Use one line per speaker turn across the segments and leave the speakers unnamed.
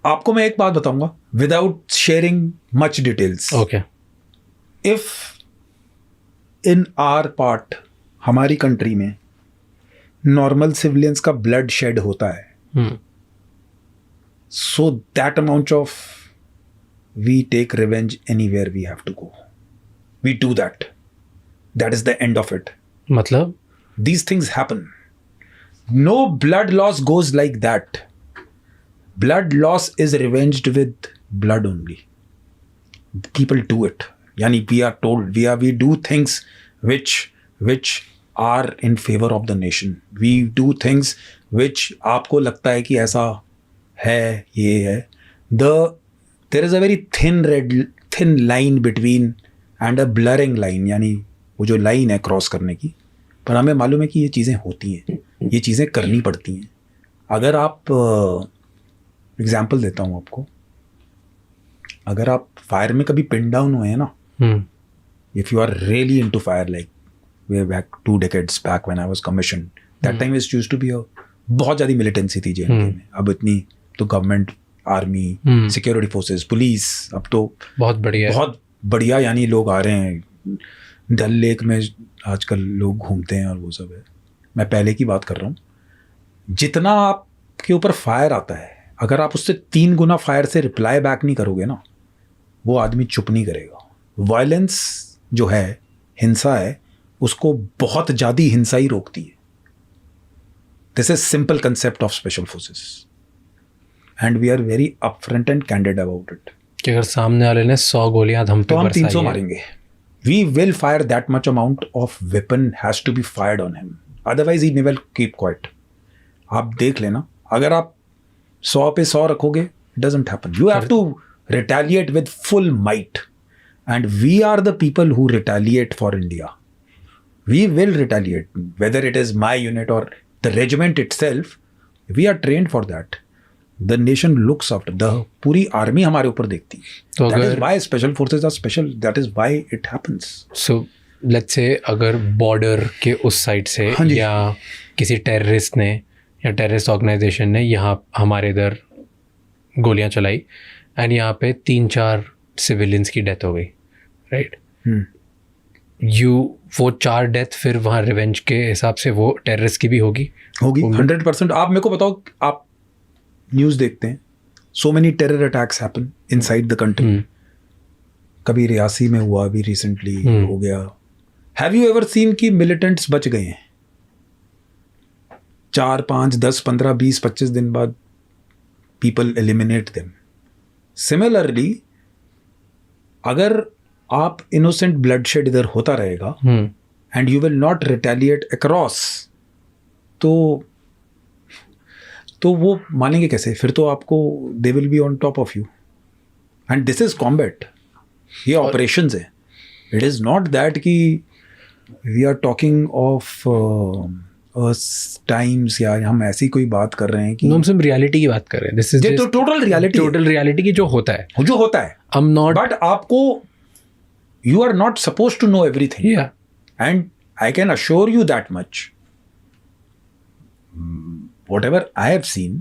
आपको मैं एक बात बताऊंगा without sharing much details.
Okay.
If in our part, हमारी कंट्री में नॉर्मल सिविलियंस का ब्लड शेड होता है, so that amount of we take revenge anywhere we have to go, we do that. That is the end of it.
मतलब
these things happen. No blood loss goes like that. Blood loss is revenged with blood only. People do it. Yani we are told, we do things which are in favor of the nation. We do things which आपको लगता है कि ऐसा है, ये है. There is a very thin line between and a blurring line. यानी वो जो लाइन है क्रॉस करने की, पर हमें मालूम है कि ये चीज़ें होती हैं, ये चीज़ें करनी पड़ती हैं. अगर आप एग्जांपल देता हूँ आपको, अगर आप फायर में कभी पिन डाउन हुए हैं ना, if you are really into fire, like way back 2 decades back when I was commissioned, that time is used to be बहुत ज़्यादा मिलिटेंसी थी जेएनके में. अब इतनी तो government, army, security forces, police, अब तो बहुत बढ़िया यानी लोग आ रहे हैं. डल लेक में आजकल लोग घूमते हैं और वो सब है. मैं पहले की बात कर रहा हूँ. जितना आपके ऊपर फायर आता है, अगर आप उससे 3 गुना फायर से रिप्लाई बैक नहीं करोगे ना, वो आदमी चुप नहीं करेगा. वायलेंस जो है, हिंसा है, उसको बहुत ज़्यादा हिंसा ही रोकती है. This is simple concept of special forces and we are very upfront and candid about it.
कि अगर सामने वाले ने 100 गोलियां हम पे बरसाई,
300 मारेंगे. We will fire that much amount of weapon has to be fired on him. Otherwise he will keep quiet. आप देख लेना, अगर आप 100 पे 100 रखोगे, it doesn't happen. You have to retaliate with full might. And we are the people who retaliate for India. We will retaliate. Whether it is my unit or the regiment itself, we are trained for that. The nation looks after. The पूरी army हमारे ऊपर देखती है. That is why special forces are special. That is why it happens.
So let's say अगर border के उस side से या किसी टेररिस्ट ने या टेररिस्ट ऑर्गेनाइजेशन ने यहाँ हमारे इधर गोलियाँ चलाई एंड यहाँ पे 3-4 सिविलियंस की डेथ हो गई, राइट? वो 4 डेथ फिर वहाँ रिवेंज के हिसाब से वो टेररिस्ट की भी होगी
100%. आप मेरे को बताओ, आप न्यूज़ देखते हैं, so many terror attacks happen inside the country. कभी रियासी में हुआ, अभी रिसेंटली हो गया. हैव यू एवर सीन कि मिलिटेंट्स बच गए हैं? 4, 5, 10, 15, 20, 25 दिन बाद पीपल एलिमिनेट देम. सिमिलरली अगर आप इनोसेंट ब्लडशेड इधर होता रहेगा and you will not retaliate across, तो वो मानेंगे कैसे? फिर तो आपको they will be on top of you. And this is combat. ये ऑपरेशंस है. इट इज़ नॉट दैट कि we are talking of times या हम ऐसी कोई बात कर रहे हैं कि
हम सिर्फ रियलिटी की बात कर रहे हैं. दिस इज
तो टोटल रियलिटी
की जो होता है.
आई एम नॉट, बट आपको you are not suppose to know everything. And I can assure you that much, whatever I have seen,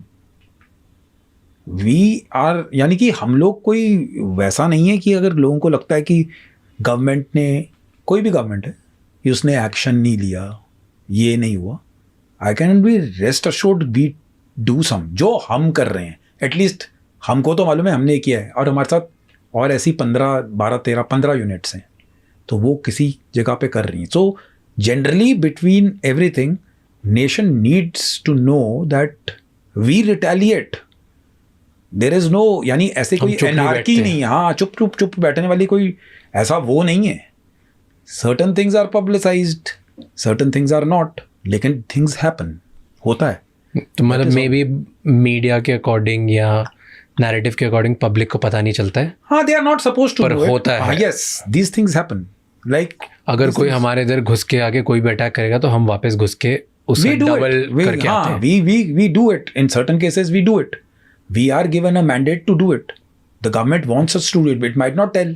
we are, यानी कि हम लोग कोई वैसा नहीं है कि अगर लोगों को लगता है कि गवर्नमेंट ने, कोई भी गवर्नमेंट है, कि उसने एक्शन नहीं लिया, ये नहीं हुआ. I can be rest assured we do some. जो हम कर रहे हैं, एटलीस्ट हमको तो मालूम है हमने किया है, और हमारे साथ और ऐसी 15, 12, 13, 15 यूनिट्स हैं, तो वो किसी जगह पे कर रही हैं. So generally between everything, nation needs to know that we retaliate. There is no, यानी ऐसे कोई एनार्की नहीं है. हाँ, चुप बैठने वाली कोई ऐसा वो नहीं है. Certain things are publicized, certain things are not, लेकिन things happen, होता है.
तो मतलब मे बी मीडिया के अकॉर्डिंग या नैरेटिव के अकॉर्डिंग पब्लिक को पता नहीं चलता है.
हाँ, they are not supposed to,
पर होता है.
Yes, these things happen. Like
अगर कोई हमारे इधर घुस के आके कोई भी अटैक करेगा तो हम वापस घुस के उससे डबल करके आते हैं.
We do it. In certain cases we do it. We are given a mandate to do it. The government wants us to do it, but it might not tell.